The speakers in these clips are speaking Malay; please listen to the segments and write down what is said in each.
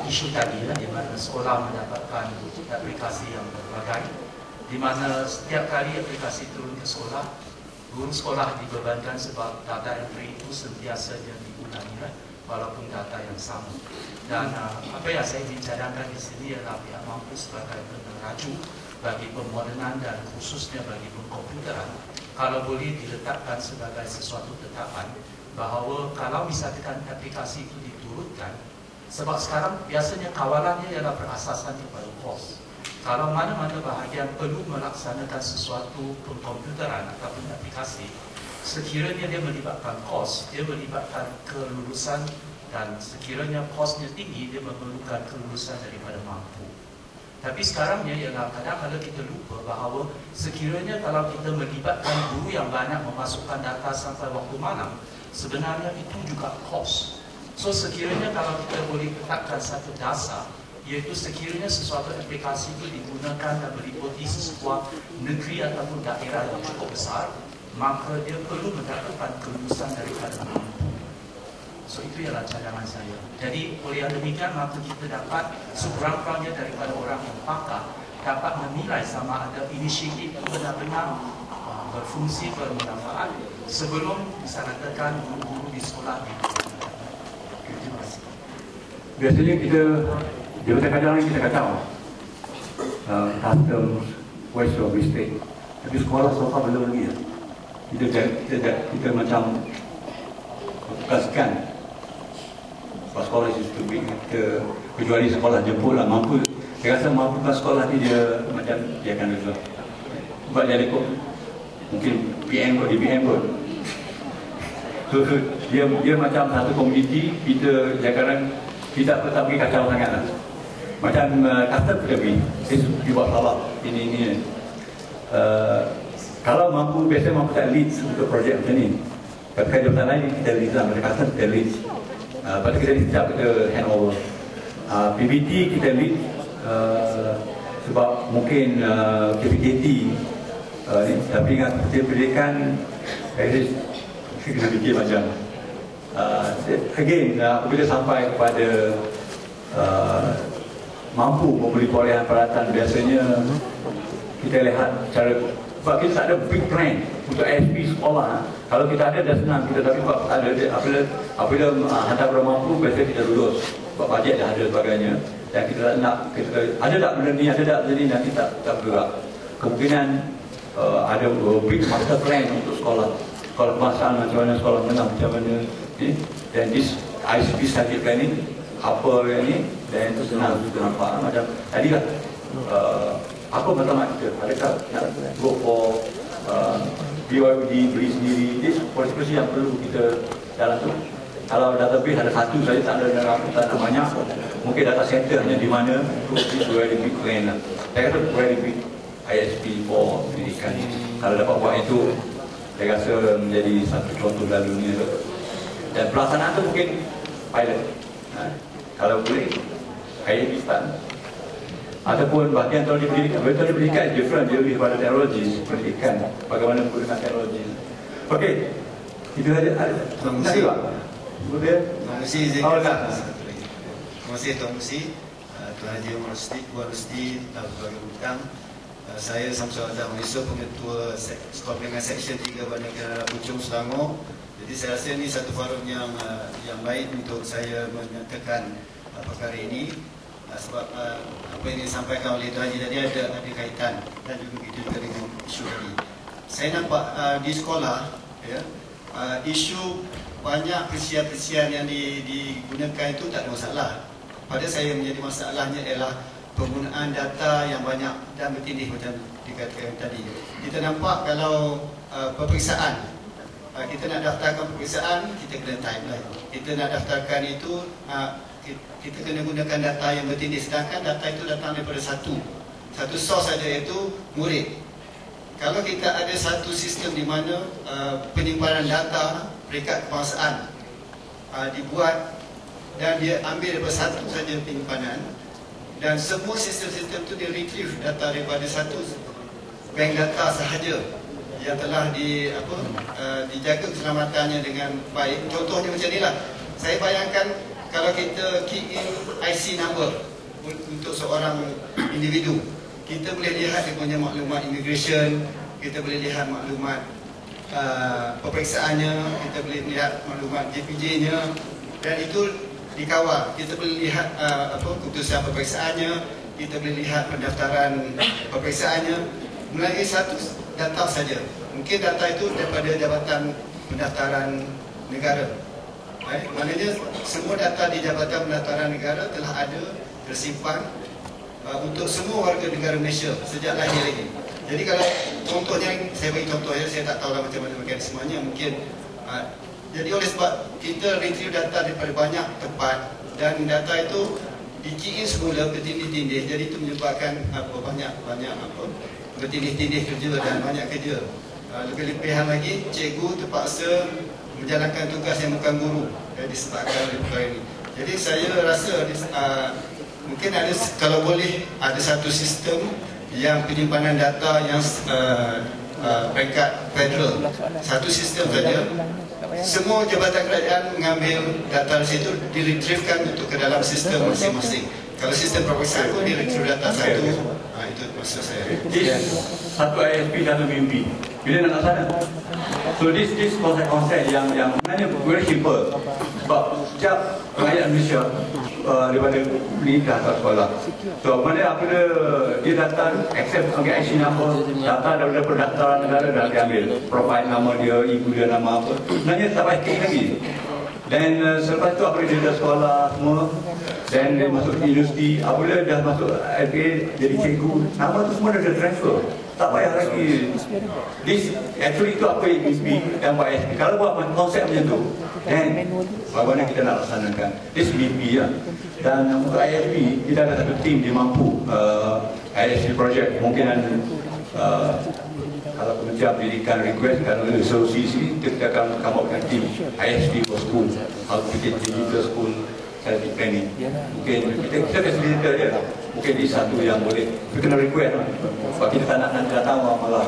Isu tadi di mana sekolah mendapatkan aplikasi yang berbagai, di mana setiap kali aplikasi turun ke sekolah, guru sekolah dibebankan sebab data entry itu sentiasanya diulangi, walaupun data yang sama. Dan apa yang saya bicarakan di sini adalah pihak mampu sebagai peneraju bagi pemodenan dan khususnya bagi pengkomputeran, kalau boleh diletakkan sebagai sesuatu tetapan bahawa kalau misalkan aplikasi itu diturunkan, sebab sekarang biasanya kawalannya ialah berasaskan kepada kos. Kalau mana-mana bahagian perlu melaksanakan sesuatu pengkomputeran ataupun aplikasi, sekiranya dia melibatkan kos, dia melibatkan kelulusan, dan sekiranya kosnya tinggi, dia memerlukan kelulusan daripada mampu. Tapi sekarangnya ialah kadang-kadang kita lupa bahawa sekiranya kalau kita melibatkan guru yang banyak memasukkan data sampai waktu malam, sebenarnya itu juga kos. So sekiranya kalau kita boleh letakkan satu dasar, iaitu sekiranya sesuatu aplikasi itu digunakan dan meliputi sebuah negeri ataupun daerah yang cukup besar, maka dia perlu mendapatkan kelulusan daripada mampu. So itu ialah cadangan saya. Jadi oleh yang demikian, maka kita dapat sekurang-kurangnya daripada orang yang pakar dapat menilai sama ada inisiatif itu benar-benar berfungsi, bermanfaat sebelum disarankan guru-guru di sekolah. Biasanya kita kadang-kadang kita kata custom waste of mistake, tapi sekolah so far belum lagi. Kita macam tugaskan sekolah itu kita, kecuali sekolah jemput lah mampu. Saya rasa mampu sekolah ni dia macam dia akan resolve. Sebab dia ikut mungkin PM kot, DPM kot. So dia macam satu komuniti, kita kadang tidak pergi kacau sangat lah. Macam custom kita pergi, dia buat salah ini. Kalau mampu, biasanya mampu tak lead untuk projek macam ni. Pada jabatan lain kita lead lah, pada custom kita lead. Pada kita lead sekejap kita handover. PBT kita lead sebab mungkin KPKT tapi dengan pendidikan saya kena fikir macam again, apabila sampai kepada mampu membeli perolehan peralatan, biasanya kita lihat cara, sebab kita tak ada big plan untuk ASP sekolah. Kalau kita ada dah senang kita, tapi apabila hantar kepada mampu, biasanya kita lulus sebab bajet dah ada sebagainya, dan kita tak nak, ada tak benda ni, ada tak benda ni, dan kita tak bergerak. Kemungkinan ada big master plan untuk sekolah kebangsaan, macam mana sekolah menengah, macam mana dan this ICT study planning apa yang ni, dan itu senang kita nampak macam tadi lah apa matlamat kita, adakah nak go for BYOD, beli sendiri, ini polisi-polisi yang perlu kita dalam tu. Kalau database ada satu saja, tak ada banyak, mungkin data center hanya di mana, itu very big plan lah. Saya kata very big ISP for pendidikan. Kalau dapat buat itu, saya rasa menjadi satu contoh dalam dunia. Dan pelaksanaan itu mungkin pilot. Kalau boleh, ISP start. Ataupun bahagian teori pendidikan. Teori pendidikan is different, dia lebih pada teknologi pendidikan. Bagaimana menggunakan teknologi. Okey, itu saja. Terima kasih Pak. Terima kasih Terima kasih Tuan Musi, Tuan Haji Umar Rusdi, Tuan Hutang. Saya Samsul Azhar Malaysia, Pengetua Sekolah Pendidikan Seksyen 3 Bandar Kerala Puchong, Selangor. Jadi saya rasa ini satu forum yang baik untuk saya menyatakan perkara ini. Sebab apa yang disampaikan oleh Tuan Haji tadi ada kaitan, dan juga begitu juga dengan isu tadi. Saya nampak di sekolah isu banyak persiapan yang digunakan itu tak ada masalah. Pada saya menjadi masalahnya ialah penggunaan data yang banyak dan bertindih macam dikatakan tadi. Kita nampak kalau peperiksaan, kita nak daftarkan peperiksaan, kita kena timeline. Kita nak daftarkan itu, kita kena gunakan data yang bertindih, sedangkan data itu datang daripada satu source saja, iaitu murid. Kalau kita ada satu sistem di mana penyimpanan data peringkat kebangsaan dibuat dan dia ambil daripada satu saja penyimpanan, dan semua sistem-sistem itu dia retrieve data daripada satu bank data sahaja yang telah dijaga keselamatannya dengan baik. Contohnya macam inilah. Saya bayangkan kalau kita key in IC number untuk seorang individu, kita boleh lihat dia punya maklumat immigration, kita boleh lihat maklumat peperiksaannya, kita boleh lihat maklumat JPJ-nya, dan itu dikawal. Kita boleh lihat keputusan peperiksaannya, kita boleh lihat pendaftaran peperiksaannya melalui satu data saja. Mungkin data itu daripada Jabatan Pendaftaran Negara. Maknanya semua data di Jabatan Pendaftaran Negara telah ada tersimpan untuk semua warga negara Malaysia sejak lahir lagi. Jadi kalau contohnya, saya bagi contoh ya, saya tak tahulah macam mana mekanismenya mungkin. Jadi oleh sebab kita retrieve data daripada banyak tempat dan data itu di-key in semula bertindih-tindih, jadi itu menyebabkan banyak bertindih-tindih kerja dan banyak kerja. Lebih-lebihan lagi, cikgu terpaksa menjalankan tugas yang bukan guru disebabkan oleh perkara ini. Jadi saya rasa mungkin ada, kalau boleh, ada satu sistem yang penyimpanan data yang peringkat federal, satu sistem saja. Semua jabatan kerajaan mengambil data di situ, diretrievekan untuk ke dalam sistem masing-masing. Kalau sistem peperiksaan pun diretrieve data satu, itu maksud saya. Satu ISP, satu mimpi. Bila nak laksana? So this konsep yang sebenarnya very simple. Sebab setiap rakyat Malaysia daripada menikah ke sekolah. So mana apabila dia datang, accept ambil IC number, data daripada pendaftaran negara dah diambil. Profile nama dia, ibu dia nama apa. Sebenarnya tak payah klik lagi. Dan selepas tu apabila dia dah sekolah semua, dan dia masuk universiti, apabila dah masuk LPA jadi cikgu, nama tu semua dah transfer. Tak payah lagi. Actually itu apa yang mimpi dan buat ISP. Kalau buat konsep macam tu, dan bagaimana kita nak laksanakan? This mimpi ya. Dan untuk ISP, kita ada satu tim dia mampu ISP project. Kemungkinan kalau Kementerian Pendidikan request kalau ada solusi, kita akan come up dengan tim ISP for school, how to create digital school strategic planning. Mungkin kita facilitator dia. Mungkin ini satu yang boleh kita kena request. Sebab kita tak nak nanti datang malah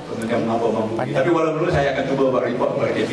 Kementerian mampu. Tapi walaupun saya akan cuba buat report kepada KP